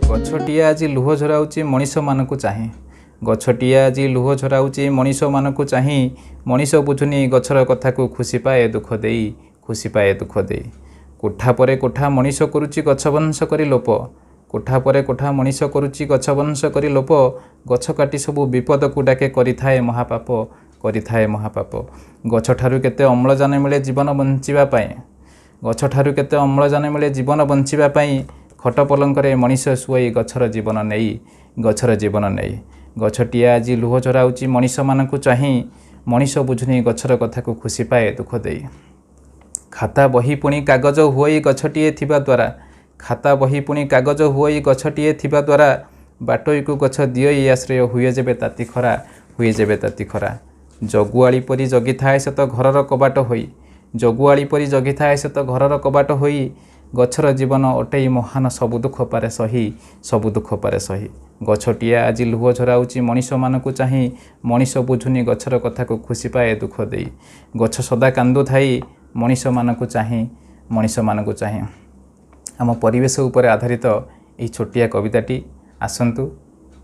गछटिए आज लुह झराउची मनीष मानकु चाहे। गछटिए आज लुह झराउची मनीष मानकु चाहे। मनीष बुझुनी गछर कथा को खुशी पाए दुख देई, खुशी पाए दुख देई। कोठा परे कोठा मनीष करुची गछ वंश करी लोप। कोठा परे कोठा मनीष करुची गछ वंश करी लोप। गछ काटी सबु विपद को डाके करिथाए महापाप, करिथाए महापाप। गछ ठारु केते अम्लजान मिले जीवन बंचिबा पाए। गछ ठारु केते अम्लजान मिले जीवन बंचिबा पाए। खट पलंकरे मनीष शुआई गछर जीवन नहीं, गछर जीवन नहीं। गछटिए आज लुह झराउची मनीष मानकु चाहे। मनीष बुझुनी गछर कथा को खुशी पाए दुख देई। खाता बही पुणी कागज हुई गछटिए थिबा द्वारा। खाता बही पुणी कागज हुई गछटिए थिबा द्वारा। बाटोई को गछ दियई आश्रय हुए जेबे ताती खरा, हुए जेबे ताती खरा। जगुआली परी जगी थाए से तो घरर कबाट होई। जगुआली परी जगी थाए से तो घरर कबाट होई। गछर जीवन अटई महान सबु दुख पारे सही, सबु दुख पारे सही। गछटिए आज लुह झराउची मनीष मानकु चाहे। मनीष बुझुनी गछर कथा को खुशी पाए दुख देई। गछ सदा कांदु थाई मनीष मानकु चाहे, मनीष मानकु चाहे। आम परिवेश उपर आधारित यही छोटिया कविताटी। आसंतु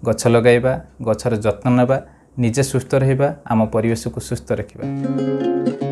गछ लगाइबा, गछर जत्न नेबा, निजे सुस्थ रहिबा, आम परिवेश को सुस्थ रखिबा।